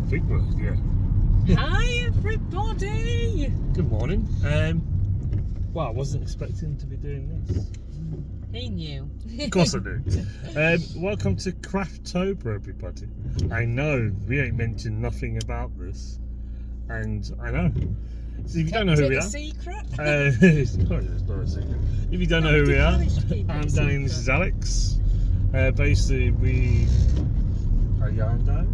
think we're, yeah. Hi everybody! Good morning. Well, I wasn't expecting to be doing this. He knew. Of course I do. Welcome to Craftober, everybody. I know we ain't mentioned nothing about this, and I know. So if you don't know who we are, secret? it's not a secret. If you don't know who we are, I'm Danny and this is Alex. Basically, we are yarn dads.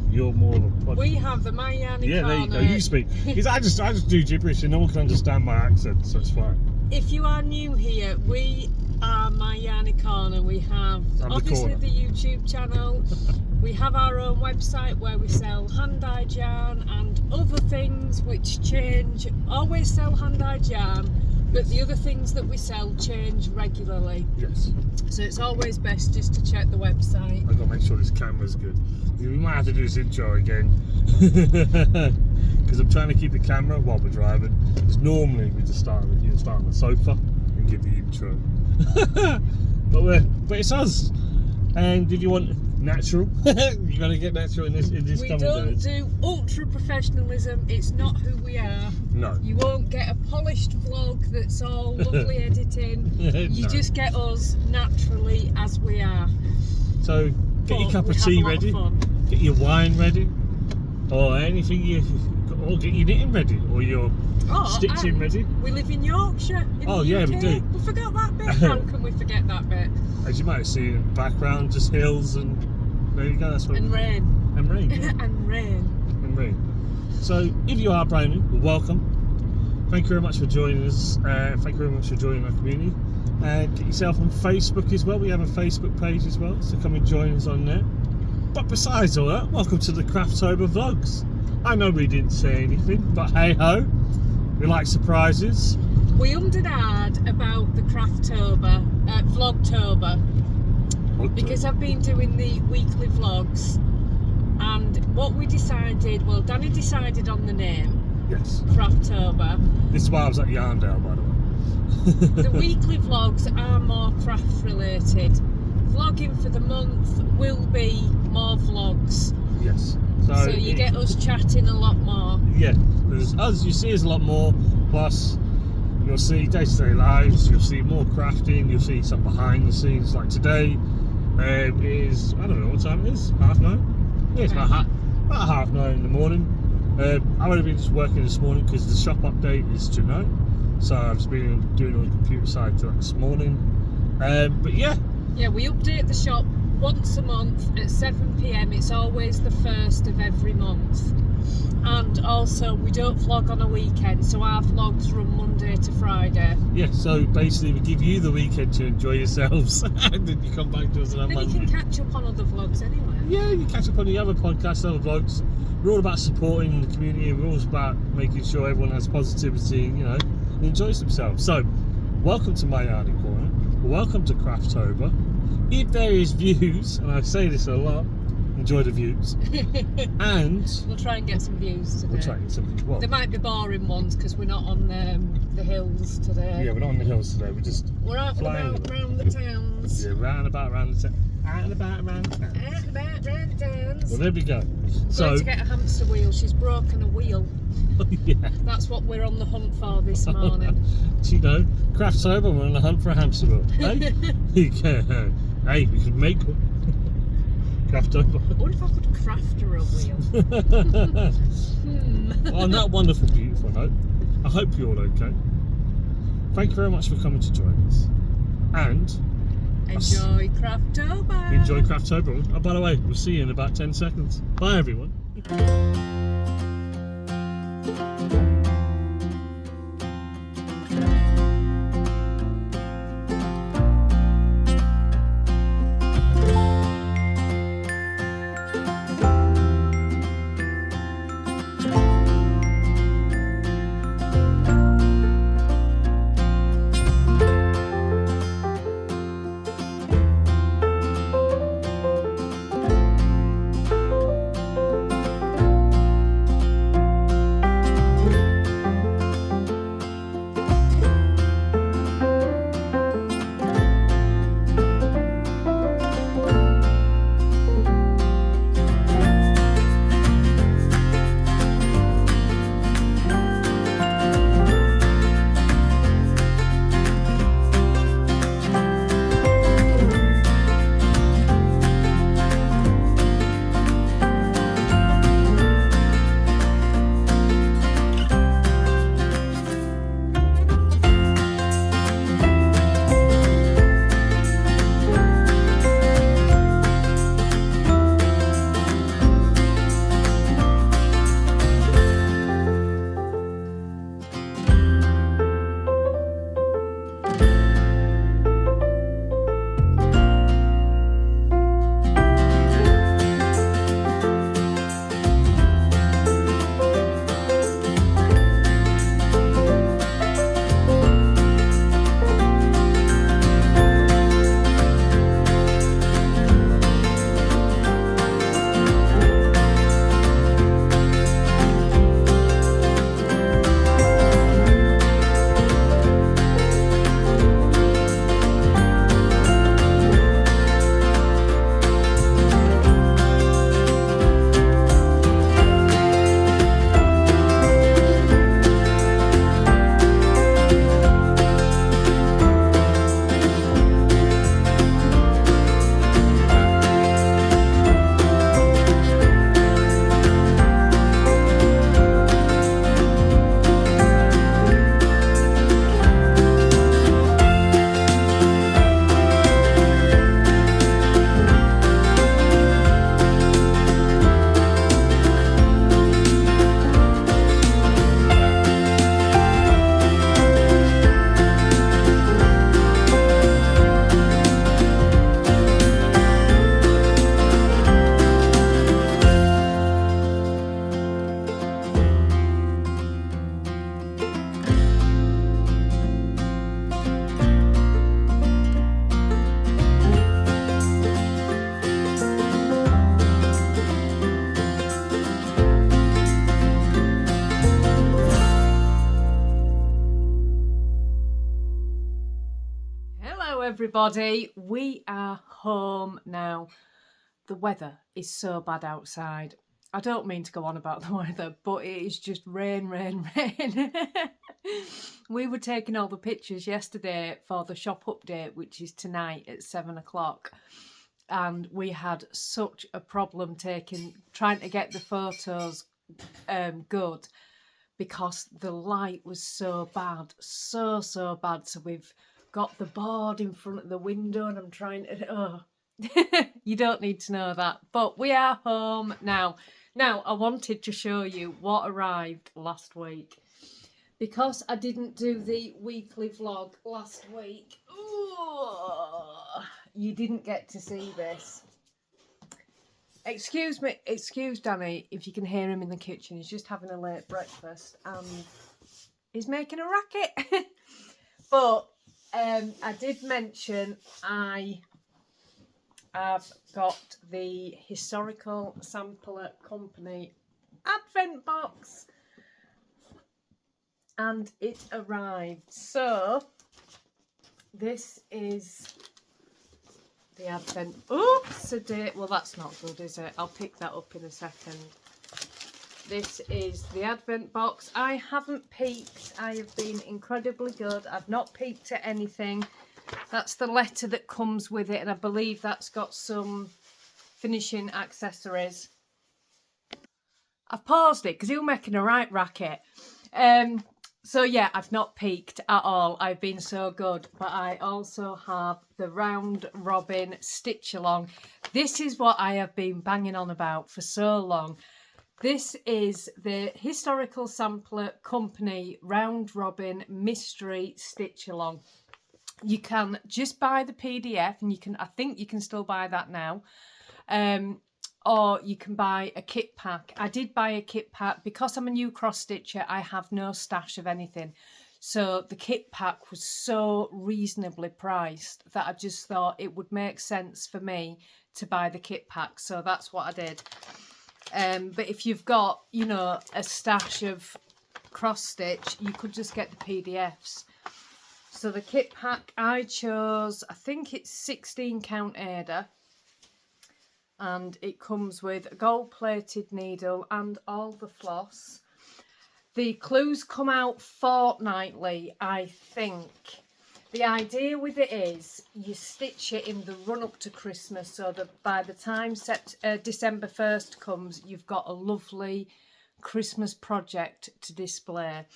You're more of a podcast. We have the My Yarny Yeah, there you go. corner. You speak. Because I just do gibberish and no one can understand my accent, so it's fine. If you are new here, we are My Yarny Corner. We have obviously the YouTube channel. We have our own website where we sell hand-dyed yarn and other things which change. Always sell hand-dyed yarn, but the other things that we sell change regularly. Yes. So it's always best just to check the website. I've got to make sure this camera's good. We might have to do this intro again. Because I'm trying to keep the camera while we're driving. Because normally we just start on the sofa and give the intro. but it's us. And if you want natural, you're going to get natural in this We don't do ultra professionalism. It's not who we are. No. You won't get a polished vlog that's all lovely editing. You No. just get us naturally as we are. So get your cup of tea ready. Get your wine ready. Or anything or get your knitting ready. Or your stitching ready. We live in Yorkshire. In the yeah, UK. we do. We forgot that bit. How can we forget that bit? As you might have seen in the background, just hills and there you go. That's what And rain. And rain. Yeah. And rain. And rain. So if you are brand new, well, welcome. Thank you very much for joining us. Thank you very much for joining our community. Get yourself on Facebook as well. We have a Facebook page as well, so come and join us on there. But besides all that, welcome to the Craftober vlogs. I know we didn't say anything, but hey ho, we like surprises. We ummed and ahed about the Craftober, Vlogtober, because I've been doing the weekly vlogs, and what we decided, well, Danny decided on the name. Yes. Craftober. This is why I was at Yarndale, by the way. The weekly vlogs are more craft related. Vlogging for the month will be more vlogs. Yes. So you get us chatting a lot more. Yeah. There's us, you see us a lot more. Plus, you'll see day-to-day lives. You'll see more crafting. You'll see some behind the scenes. Like today is, I don't know what time it is. 9:30. Yeah, it's about 9:30 in the morning. I've only been just working this morning because the shop update is tonight. So I've just been doing on the computer side till this morning. But yeah. Yeah, we update the shop once a month at 7 PM. It's always the first of every month. And also we don't vlog on a weekend, so our vlogs run Monday to Friday. Yeah, so basically we give you the weekend to enjoy yourselves and then you come back to us on Monday. Then you can catch up on other vlogs anyway. Yeah, you catch up on the other podcasts, other vlogs. We're all about supporting the community and we're all about making sure everyone has positivity, and enjoys themselves. So, welcome to My Yarny Corner. Welcome to Craftober. If there is views, and I say this a lot, enjoy the views. And we'll try and get some views today. We'll try and get some views. Well, there might be boring ones because we're not on the hills today. Yeah, we're not on the hills today. We're out and about around the towns. Yeah, round and about around the town. Out and about around the towns. Out and about around the towns. Well, there we go. Going to get a hamster wheel. She's broken a wheel. Yeah. That's what we're on the hunt for this morning. Craftober, we're on the hunt for a hamster wheel. Hey, hey, we could make one. Craftober. What if I could craft her a wheel? On that wonderful, beautiful note, I hope you're all okay. Thank you very much for coming to join us. And enjoy Craftober. Enjoy Craftober. Oh, by the way, we'll see you in about 10 seconds. Bye, everyone. everybody, we are home now. The weather is so bad outside. I don't mean to go on about the weather, but it is just rain, rain, rain. We were taking all the pictures yesterday for the shop update, which is tonight at 7 o'clock. And we had such a problem trying to get the photos good, because the light was so bad, so bad. So we've got the board in front of the window and I'm trying to, you don't need to know that, but we are home now. Now, I wanted to show you what arrived last week, because I didn't do the weekly vlog last week. Ooh, you didn't get to see this. Excuse me, excuse Danny if you can hear him in the kitchen. He's just having a late breakfast and he's making a racket. But I did mention I have got the Historical Sampler Company advent box and it arrived. So this is the advent. Oops, a day. Well, that's not good, is it? I'll pick that up in a second. This is the advent box. I haven't peeked. I have been incredibly good. I've not peeked at anything. That's the letter that comes with it, and I believe that's got some finishing accessories. I've paused it because you're making a right racket. So yeah, I've not peeked at all. I've been so good. But I also have the round robin stitch along. This is what I have been banging on about for so long. This is the Historical Sampler Company round robin mystery stitch along. You can just buy the PDF, and I think you can still buy that now. Or you can buy a kit pack. I did buy a kit pack because I'm a new cross stitcher. I have no stash of anything. So the kit pack was so reasonably priced that I just thought it would make sense for me to buy the kit pack. So that's what I did. But if you've got, you know, a stash of cross stitch, you could just get the PDFs. So the kit pack I chose, I think it's 16 count Ada. And it comes with a gold-plated needle and all the floss. The clues come out fortnightly, I think. The idea with it is you stitch it in the run-up to Christmas, so that by the time December 1st comes, you've got a lovely Christmas project to display.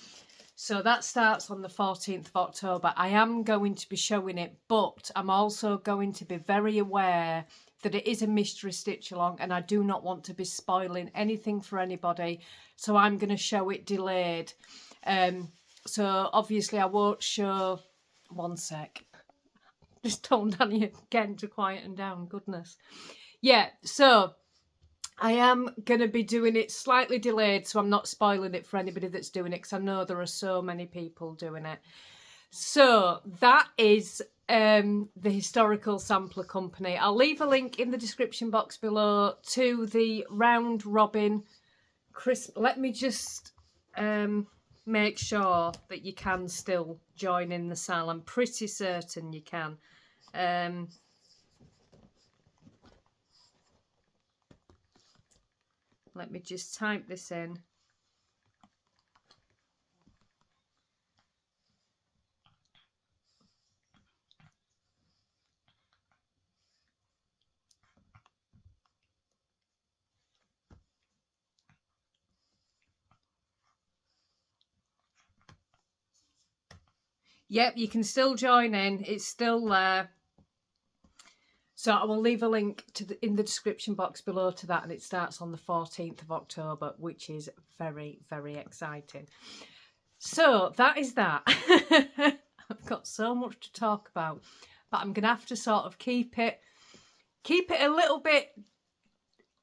So that starts on the 14th of October. I am going to be showing it, but I'm also going to be very aware that it is a mystery stitch along, and I do not want to be spoiling anything for anybody. So I'm going to show it delayed. So obviously I won't show... One sec. Just told Danny again to quieten down. Goodness. Yeah, so I am going to be doing it slightly delayed, so I'm not spoiling it for anybody that's doing it, because I know there are so many people doing it. So that is the Historical Sampler Company. I'll leave a link in the description box below to the round robin Let me just make sure that you can still join in the sale. I'm pretty certain you can. Let me just type this in. Yep, you can still join in. It's still there. So I will leave a link in the description box below to that, and it starts on the 14th of October, which is very, very exciting. So that is that. I've got so much to talk about, but I'm going to have to sort of keep it a little bit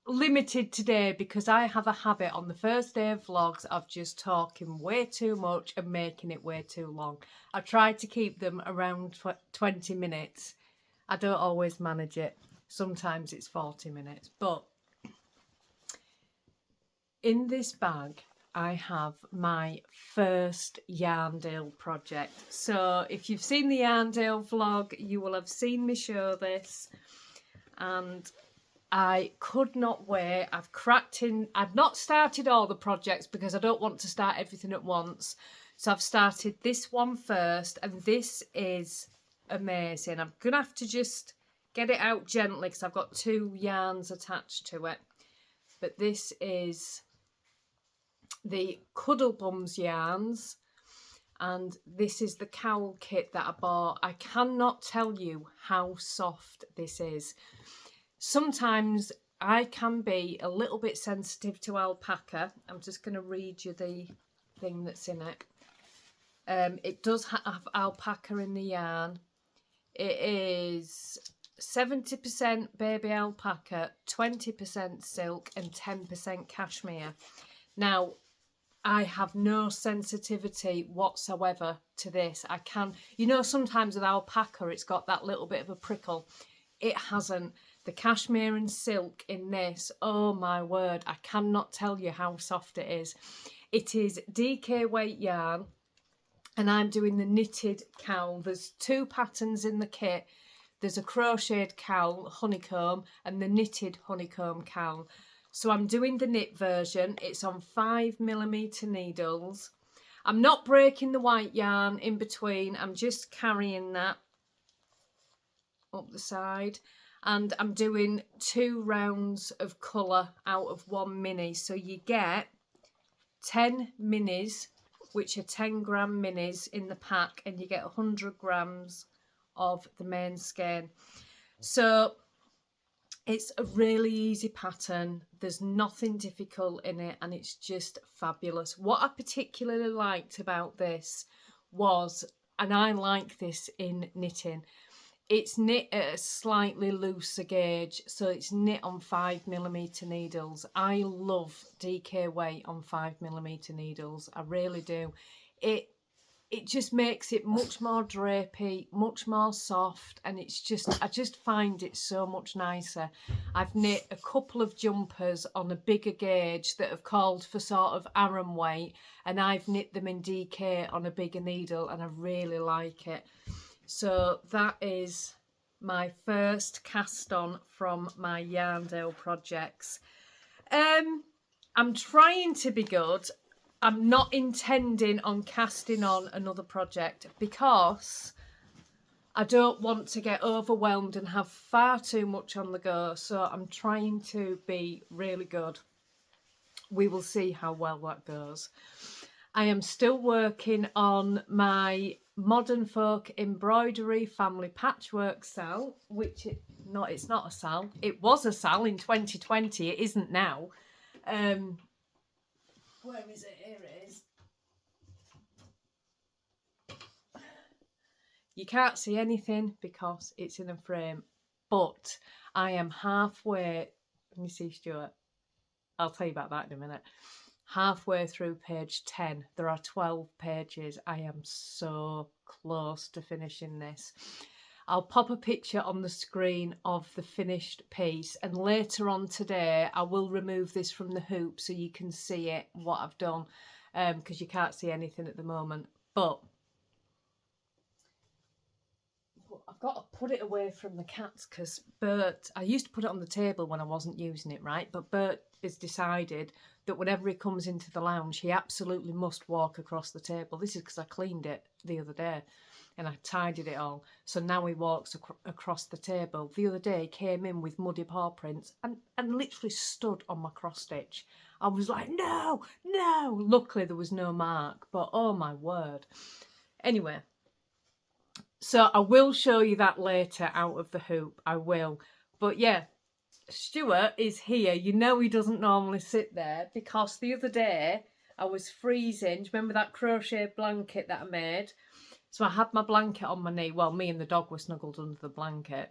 limited today, because I have a habit on the first day of vlogs of just talking way too much and making it way too long. I try to keep them around 20 minutes. I don't always manage it. Sometimes it's 40 minutes. But in this bag, I have my first yarn deal project. So if you've seen the yarn deal vlog, you will have seen me show this, and I could not wait. I've not started all the projects because I don't want to start everything at once. So I've started this one first, and this is amazing. I'm gonna have to just get it out gently because I've got 2 yarns attached to it. But this is the Cuddle Bums yarns, and this is the cowl kit that I bought. I cannot tell you how soft this is. Sometimes I can be a little bit sensitive to alpaca. I'm just going to read you the thing that's in it. It does have alpaca in the yarn. It is 70% baby alpaca, 20% silk and 10% cashmere. Now, I have no sensitivity whatsoever to this. I can, you know, sometimes with alpaca it's got that little bit of a prickle. It hasn't. The cashmere and silk in this, oh my word, I cannot tell you how soft it is. It is DK weight yarn, and I'm doing the knitted cowl. There's 2 patterns in the kit. There's a crocheted cowl, honeycomb, and the knitted honeycomb cowl. So I'm doing the knit version. It's on 5mm needles. I'm not breaking the white yarn in between. I'm just carrying that up the side. And I'm doing 2 rounds of colour out of 1 mini. So you get 10 minis, which are 10-gram minis in the pack, and you get 100 grams of the main skein. So it's a really easy pattern. There's nothing difficult in it, and it's just fabulous. What I particularly liked about this was, and I like this in knitting, it's knit at a slightly looser gauge, so it's knit on 5mm needles. I love DK weight on 5mm needles. I really do. It just makes it much more drapey, much more soft, and it's just, I just find it so much nicer. I've knit a couple of jumpers on a bigger gauge that have called for sort of Aran weight, and I've knit them in DK on a bigger needle, and I really like it. So that is my first cast on from my Yarndale projects. I'm trying to be good. I'm not intending on casting on another project because I don't want to get overwhelmed and have far too much on the go. So I'm trying to be really good. We will see how well that goes. I am still working on my Modern Folk Embroidery Family Patchwork sal, which it's not a sal. It was a sal in 2020. It isn't now. Where is it? Here it is. You can't see anything because it's in a frame, but I am halfway. Let me see, Stuart. I'll tell you about that in a minute. Halfway through page 10. There are 12 pages. I am so close to finishing this. I'll pop a picture on the screen of the finished piece, and later on today I will remove this from the hoop so you can see it, what I've done, because you can't see anything at the moment. But I've got to put it away from the cats because Bert, I used to put it on the table when I wasn't using it, right? But Bert has decided that whenever he comes into the lounge, he absolutely must walk across the table. This is because I cleaned it the other day and I tidied it all. So now he walks across the table. The other day he came in with muddy paw prints and literally stood on my cross stitch. I was like, no, no. Luckily there was no mark, but oh my word. Anyway, so I will show you that later out of the hoop. I will. But yeah, Stuart is here. You know he doesn't normally sit there because the other day I was freezing. Do you remember that crochet blanket that I made? So I had my blanket on my knee. Well, me and the dog were snuggled under the blanket.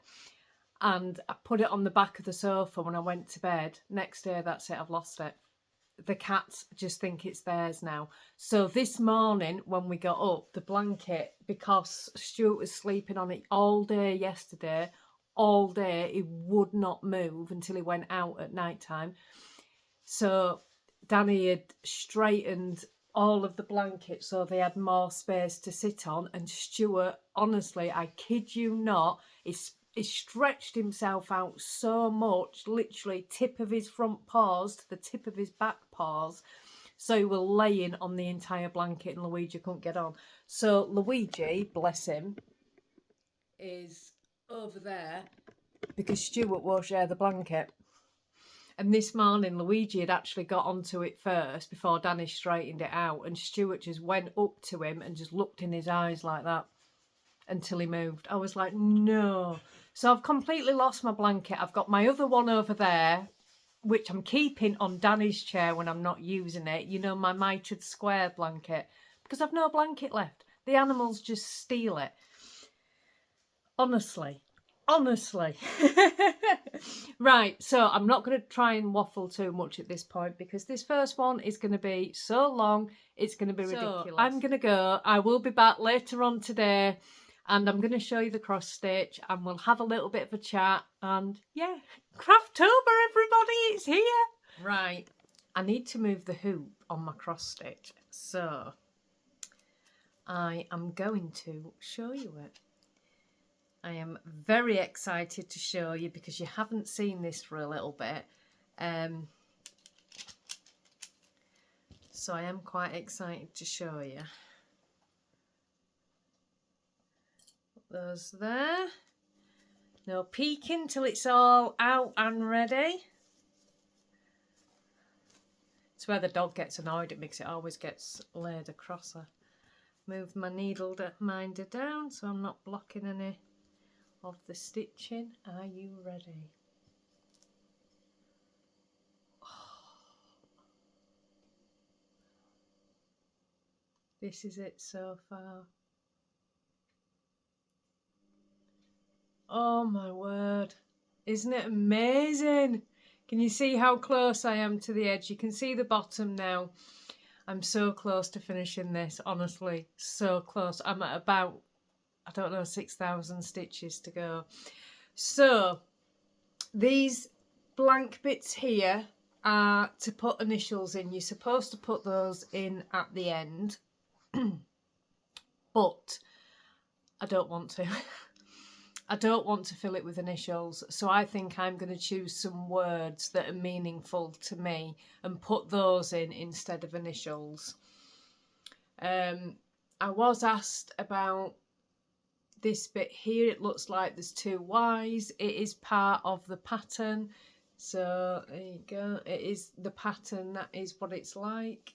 And I put it on the back of the sofa when I went to bed. Next day, that's it, I've lost it. The cats just think it's theirs now. So this morning when we got up, the blanket, because Stuart was sleeping on it all day yesterday, all day, he would not move until he went out at night time. So Danny had straightened all of the blankets so they had more space to sit on, and Stuart, honestly, I kid you not, he stretched himself out so much, literally tip of his front paws to the tip of his back paws, so he was laying on the entire blanket and Luigi couldn't get on. So Luigi, bless him, is over there because Stuart won't share the blanket. And this morning, Luigi had actually got onto it first before Danny straightened it out. And Stuart just went up to him and just looked in his eyes like that until he moved. I was like, no. So I've completely lost my blanket. I've got my other one over there, which I'm keeping on Danny's chair when I'm not using it. You know, my mitred square blanket. Because I've no blanket left. The animals just steal it. Honestly. Right, so I'm not going to try and waffle too much at this point because this first one is going to be so long, it's going to be ridiculous. I'm going to go. I will be back later on today and I'm going to show you the cross stitch and we'll have a little bit of a chat and yeah, Craftober everybody, it's here. Right, I need to move the hoop on my cross stitch, so I am going to show you it. I am very excited to show you because you haven't seen this for a little bit. So I am quite excited to show you. Put those there. No peeking till it's all out and ready. It's where the dog gets annoyed at me because it always gets laid across her. Move my needle minder down so I'm not blocking any of the stitching. Are you ready? This is it so far. Oh my word, isn't it amazing? Can you see how close I am to the edge? You can see the bottom now. I'm so close to finishing this, honestly, so close. I'm at about, I don't know, 6,000 stitches to go. So these blank bits here are to put initials in. You're supposed to put those in at the end, but I don't want to. I don't want to fill it with initials, so I think I'm going to choose some words that are meaningful to me and put those in instead of initials. I was asked about this bit here. It looks like there's two Y's. It is part of the pattern, so there you go. It is the pattern, that is what it's like.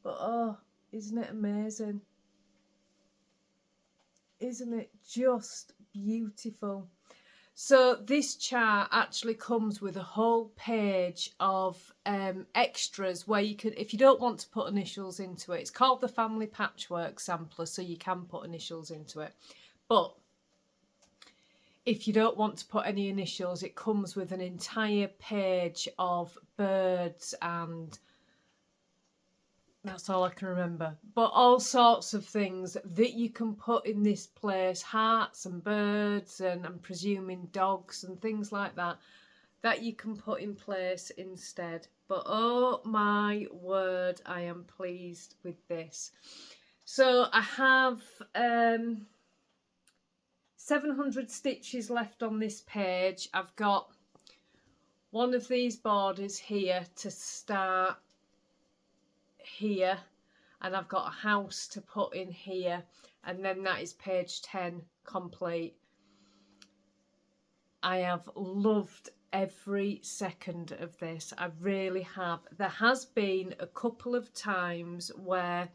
But oh, isn't it amazing? Isn't it just beautiful? So this chart actually comes with a whole page of extras where you can, if you don't want to put initials into it, it's called the Family Patchwork Sampler, so you can put initials into it. But if you don't want to put any initials, it comes with an entire page of birds and that's all I can remember. But all sorts of things that you can put in this place, hearts and birds and I'm presuming dogs and things like that, that you can put in place instead. But oh my word, I am pleased with this. So I have 700 stitches left on this page. I've got one of these borders here to start here, and I've got a house to put in here, and then that is page 10 complete. I have loved every second of this. I really have. There has been a couple of times where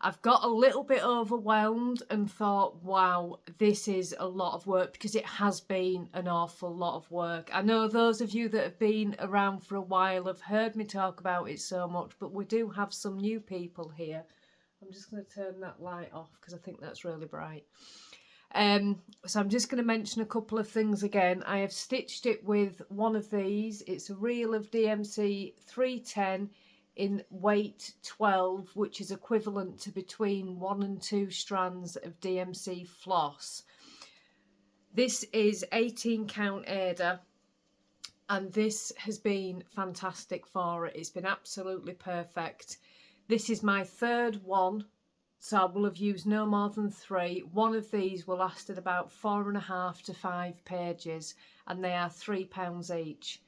I've got a little bit overwhelmed and thought, wow, this is a lot of work, because it has been an awful lot of work. I know those of you that have been around for a while have heard me talk about it so much, but we do have some new people here. I'm just going to turn that light off because I think that's really bright. So I'm just going to mention a couple of things again. I have stitched it with one of these. It's a reel of DMC 310 in weight 12, which is equivalent to between 1 and 2 strands of DMC floss. This is 18 count Aida, and this has been fantastic for it. It's been absolutely perfect. This is my third one, so I will have used no more than 3. One of these will last at about 4.5 to 5 pages, and they are £3 each.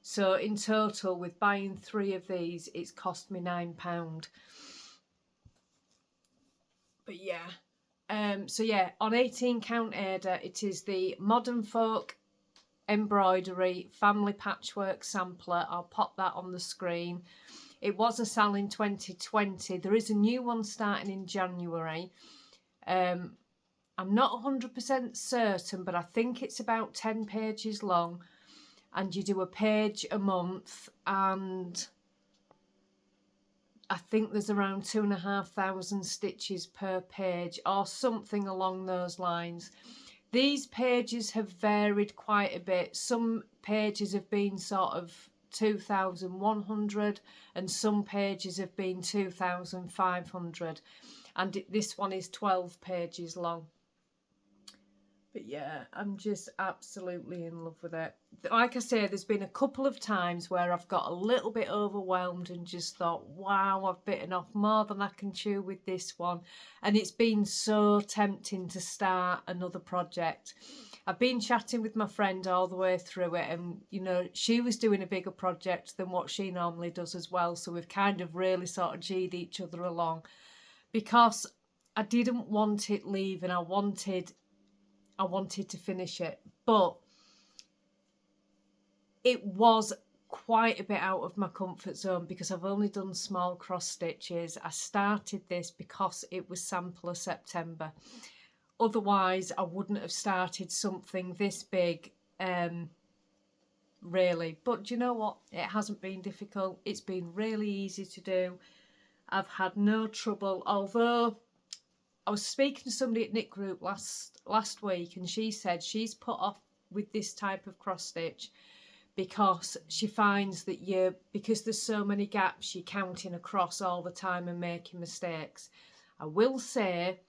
So in total, with buying 3 of these, it's cost me £9. But yeah, so yeah, on 18 count Ada, it is the Modern Folk Embroidery Family Patchwork Sampler. I'll pop that on the screen. It was a sale in 2020. There is a new one starting in January. I'm not 100% certain, but I think it's about 10 pages long, and you do a page a month, and I think there's around 2,500 stitches per page or something along those lines. These pages have varied quite a bit. Some pages have been sort of 2,100 and some pages have been 2,500, and this one is 12 pages long. But yeah, I'm just absolutely in love with it. Like I say, there's been a couple of times where I've got a little bit overwhelmed and just thought, wow, I've bitten off more than I can chew with this one. And it's been so tempting to start another project. I've been chatting with my friend all the way through it, and you know, she was doing a bigger project than what she normally does as well. So we've kind of really sort of G'd each other along, because I didn't want it leaving. I wanted to finish it, but it was quite a bit out of my comfort zone because I've only done small cross stitches. I started this because it was Sampler September. Otherwise, I wouldn't have started something this big, really. But do you know what? It hasn't been difficult. It's been really easy to do. I've had no trouble, although I was speaking to somebody at Knit Group last week, and she said she's put off with this type of cross stitch because she finds that because there's so many gaps, you're counting across all the time and making mistakes. I will say,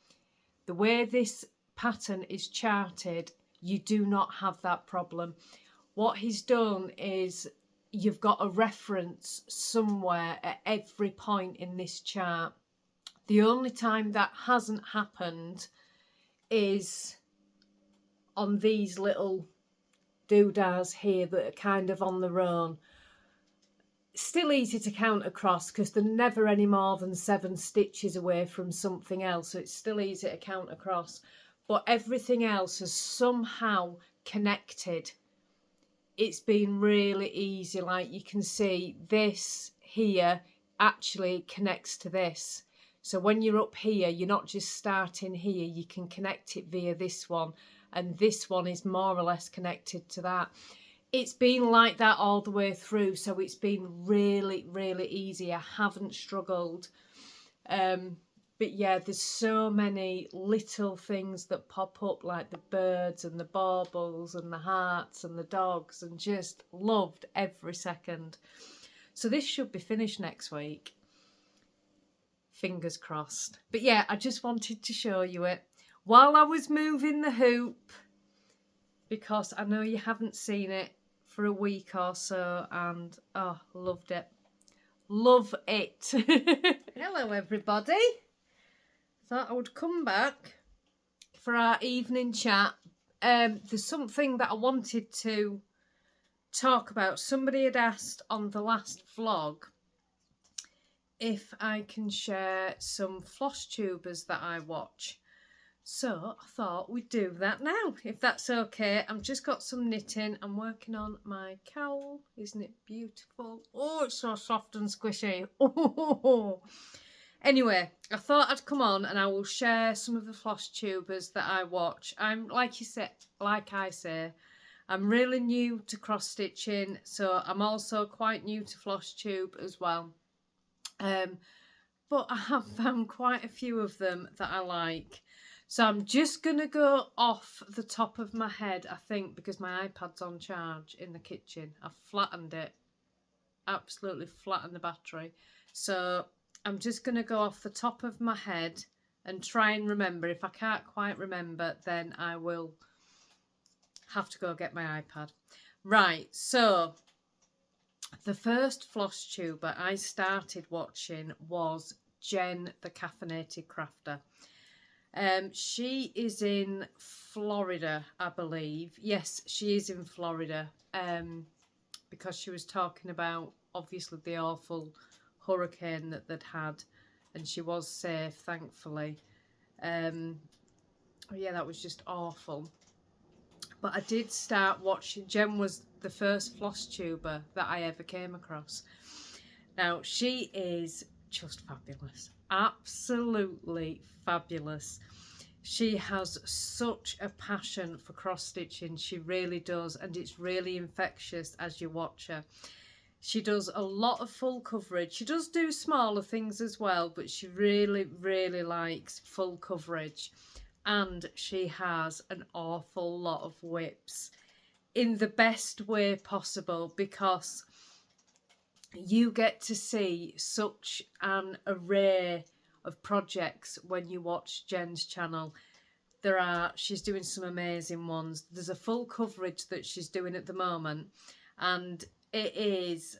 the way this pattern is charted, you do not have that problem. What he's done is you've got a reference somewhere at every point in this chart. The only time that hasn't happened is on these little doodahs here that are kind of on their own. Still easy to count across because they're never any more than 7 stitches away from something else, so it's still easy to count across. But everything else has somehow connected. It's been really easy. Like you can see, this here actually connects to this. So when you're up here, you're not just starting here, you can connect it via this one, and this one is more or less connected to that. It's been like that all the way through, so it's been really, really easy. I haven't struggled. But yeah, there's so many little things that pop up, like the birds and the baubles and the hearts and the dogs, and just loved every second. So this should be finished next week. Fingers crossed. But yeah, I just wanted to show you it while I was moving the hoop, because I know you haven't seen it for a week or so, and oh, loved it. Love it. Hello everybody. Thought I would come back for our evening chat. There's something that I wanted to talk about. Somebody had asked on the last vlog if I can share some floss tubers that I watch. So I thought we'd do that now, if that's okay. I've just got some knitting. I'm working on my cowl. Isn't it beautiful? Oh, it's so soft and squishy. Oh. Anyway, I thought I'd come on and I will share some of the floss tubers that I watch. I'm like I say, I'm really new to cross stitching, so I'm also quite new to floss tube as well. But I have found quite a few of them that I like. So I'm just going to go off the top of my head, I think, because my iPad's on charge in the kitchen. I've flattened it, absolutely flattened the battery. So I'm just going to go off the top of my head and try and remember. If I can't quite remember, then I will have to go get my iPad. Right, so the first floss tuber I started watching was Jen the Caffeinated Crafter. She is in Florida, I believe. Yes, she is in Florida. Because she was talking about obviously the awful hurricane that they'd had, and she was safe, thankfully. Yeah, that was just awful. But I did start watching. Jen was the first floss tuber that I ever came across. Now, she is just fabulous. Absolutely fabulous. She has such a passion for cross stitching. She really does, and it's really infectious as you watch her. She does a lot of full coverage. She does do smaller things as well, but she really, really likes full coverage. And she has an awful lot of whips in the best way possible, because you get to see such an array of projects when you watch Jen's channel. She's doing some amazing ones. There's a full coverage that she's doing at the moment, and it is,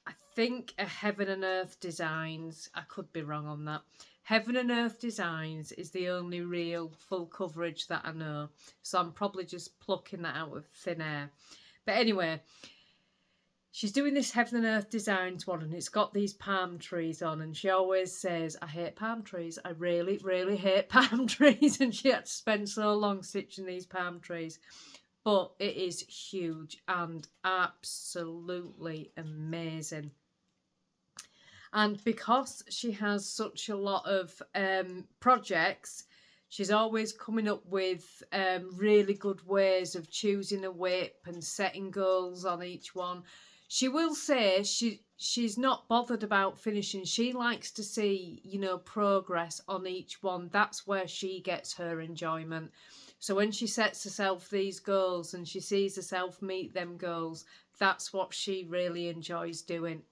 I think, a Heaven and Earth Designs. I could be wrong on that. Heaven and Earth Designs is the only real full coverage that I know, so I'm probably just plucking that out of thin air. But anyway, she's doing this Heaven and Earth Designs one, and it's got these palm trees on, and she always says, I hate palm trees. I really, really hate palm trees. And she had to spend so long stitching these palm trees. But it is huge and absolutely amazing. And because she has such a lot of projects, she's always coming up with really good ways of choosing a whip and setting goals on each one. She will say she's not bothered about finishing. She likes to see, you know, progress on each one. That's where she gets her enjoyment. So when she sets herself these goals and she sees herself meet them goals, that's what she really enjoys doing.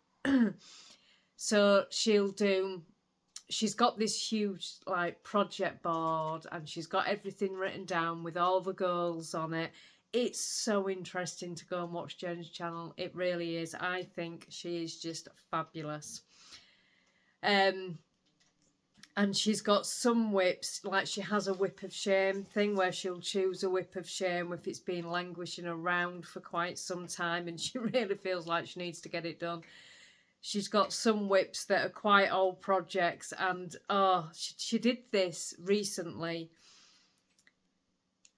So she's got this huge like project board, and she's got everything written down with all the goals on it. It's so interesting to go and watch Jen's channel. It really is. I think she is just fabulous. And she's got some whips, like she has a whip of shame thing where she'll choose a whip of shame if it's been languishing around for quite some time and she really feels like she needs to get it done. She's got some whips that are quite old projects, and she did this recently.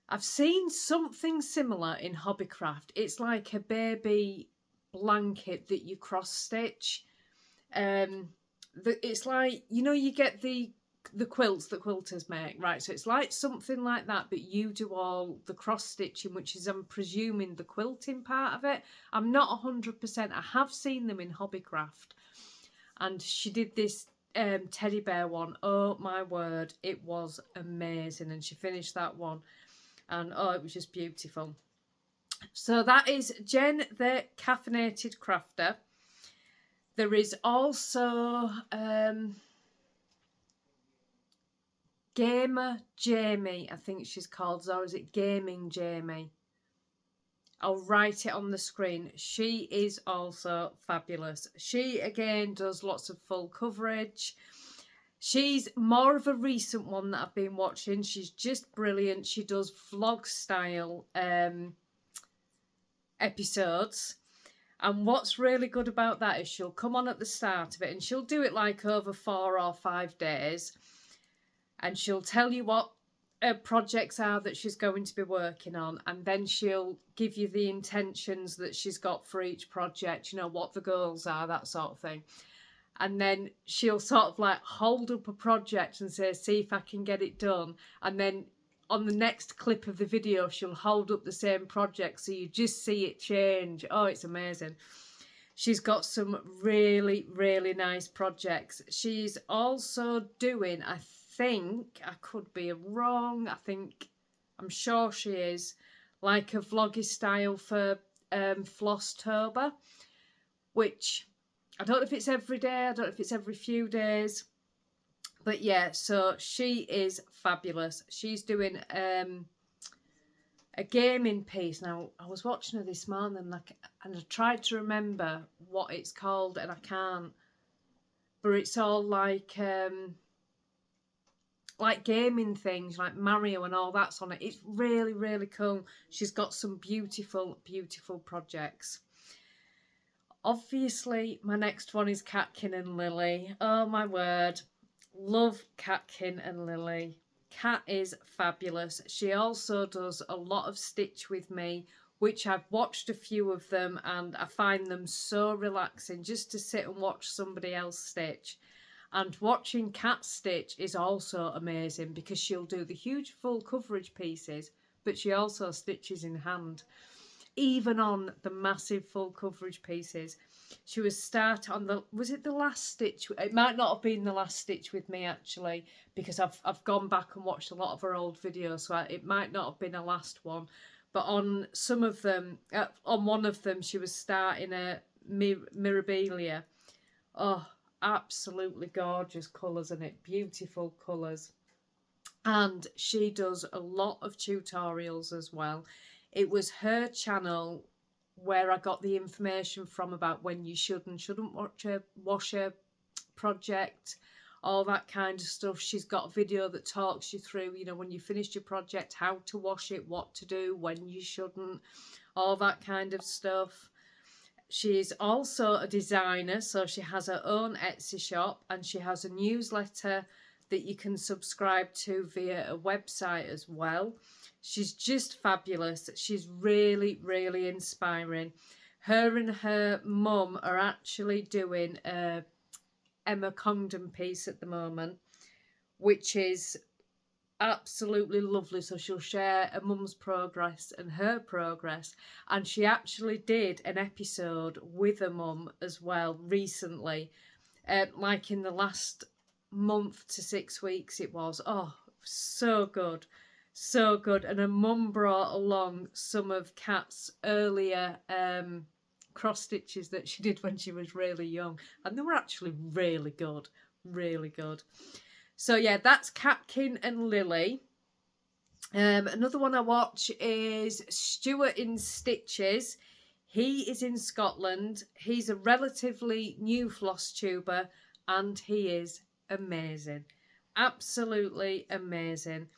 I've seen something similar in Hobbycraft. It's like a baby blanket that you cross stitch. It's like, you know, you get the quilts that quilters make, right? So it's like something like that, but you do all the cross stitching, which is, I'm presuming, the quilting part of it. I'm not 100%. I have seen them in Hobbycraft, and she did this teddy bear one. Oh my word, it was amazing, and she finished that one, and oh, it was just beautiful. So that is Jen the Caffeinated Crafter. There is also Gamer Jamie, I think she's called, or is it Gaming Jamie? I'll write it on the screen. She is also fabulous. She again does lots of full coverage. She's more of a recent one that I've been watching. She's just brilliant. She does vlog style episodes. And what's really good about that is she'll come on at the start of it, and she'll do it like over 4 or 5 days. And she'll tell you what projects are that she's going to be working on, and then she'll give you the intentions that she's got for each project, you know, what the goals are, that sort of thing. And then she'll sort of like hold up a project and say, see if I can get it done. And then on the next clip of the video, she'll hold up the same project, so you just see it change. Oh, it's amazing. She's got some really, really nice projects. She's also doing, I think, I could be wrong, I'm sure she is, like a vloggy style for Craftober, which I don't know if it's every day, I don't know if it's every few days, but yeah, so she is fabulous. She's doing a gaming piece. Now, I was watching her this morning and I tried to remember what it's called and I can't. But it's all like gaming things, like Mario and all that's on it. It's really, really cool. She's got some beautiful, beautiful projects. Obviously, my next one is Catkin and Lily. Oh my word. Love Catkin and Lily. Cat is fabulous. She also does a lot of stitch with me, which I've watched a few of them and I find them so relaxing just to sit and watch somebody else stitch. And watching Cat stitch is also amazing because she'll do the huge full coverage pieces, but she also stitches in hand. Even on the massive full coverage pieces. She was was it the last stitch? It might not have been the last stitch with me actually, because I've gone back and watched a lot of her old videos, so it might not have been a last one. But on some of them, on one of them, she was starting a Mirabilia. Oh, absolutely gorgeous colours in it, beautiful colours. And she does a lot of tutorials as well. It was her channel where I got the information from about when you should and shouldn't wash a project, all that kind of stuff. She's got a video that talks you through, you know, when you finished your project, how to wash it, what to do, when you shouldn't, all that kind of stuff. She's also a designer, so she has her own Etsy shop and she has a newsletter that you can subscribe to via a website as well. She's just fabulous. She's really, really inspiring. Her and her mum are actually doing a Emma Congdon piece at the moment, which is absolutely lovely. So she'll share her mum's progress and her progress. And she actually did an episode with her mum as well recently, like in the last month to 6 weeks it was. Oh, so good. So good. And her mum brought along some of Kat's earlier cross stitches that she did when she was really young. And they were actually really good. Really good. So yeah, that's Catkin and Lily. Another one I watch is Stuart in Stitches. He is in Scotland. He's a relatively new floss tuber and he is amazing. Absolutely amazing.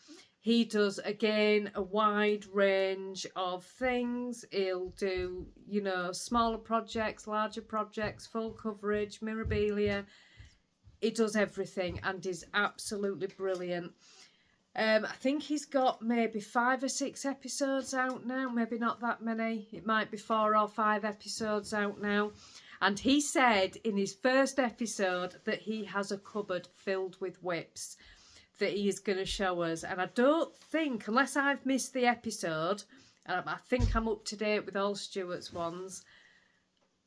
He does, again, a wide range of things. He'll do, you know, smaller projects, larger projects, full coverage, Mirabilia. He does everything and is absolutely brilliant. I think he's got maybe 5 or 6 episodes out now. Maybe not that many. It might be 4 or 5 episodes out now. And he said in his first episode that he has a cupboard filled with whips that he is going to show us. And I don't think, unless I've missed the episode, I think I'm up to date with all Stuart's ones.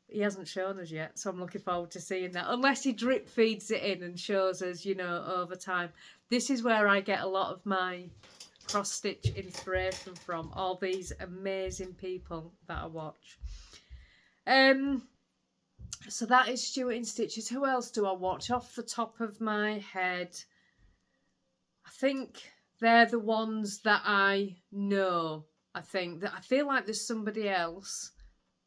He hasn't shown us yet, so I'm looking forward to seeing that. Unless he drip feeds it in and shows us, you know, over time. This is where I get a lot of my cross-stitch inspiration from. All these amazing people that I watch. So that is Stuart in Stitches. Who else do I watch off the top of my head? I think they're the ones that I know. I think that I feel like there's somebody else,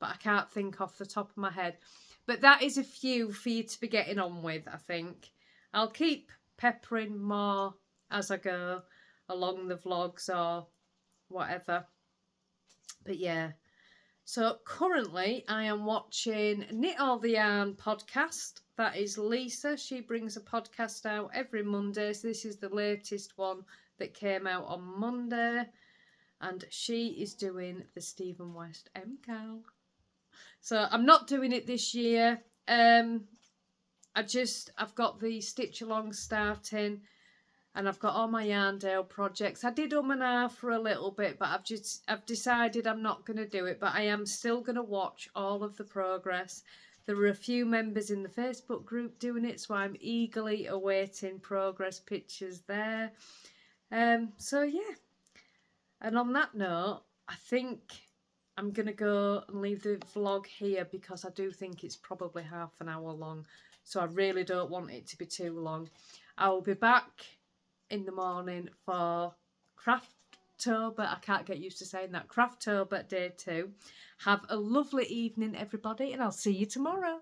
but I can't think off the top of my head. But that is a few for you to be getting on with, I think. I'll keep peppering more as I go along the vlogs or whatever. But yeah. So currently I am watching Knit All the Yarn podcast. That is Lisa. She brings a podcast out every Monday. So this is the latest one that came out on Monday. And she is doing the Stephen West MCAL. So I'm not doing it this year. I've got the Stitch Along starting. And I've got all my Yarndale projects. I did and ah for a little bit, but I've decided I'm not going to do it. But I am still going to watch all of the progress. There are a few members in the Facebook group doing it, so I'm eagerly awaiting progress pictures there. So yeah. And on that note, I think I'm going to go and leave the vlog here because I do think it's probably half an hour long. So I really don't want it to be too long. I will be back in the morning for Craftober. I can't get used to saying that. Craftober day 2. Have a lovely evening, everybody, and I'll see you tomorrow.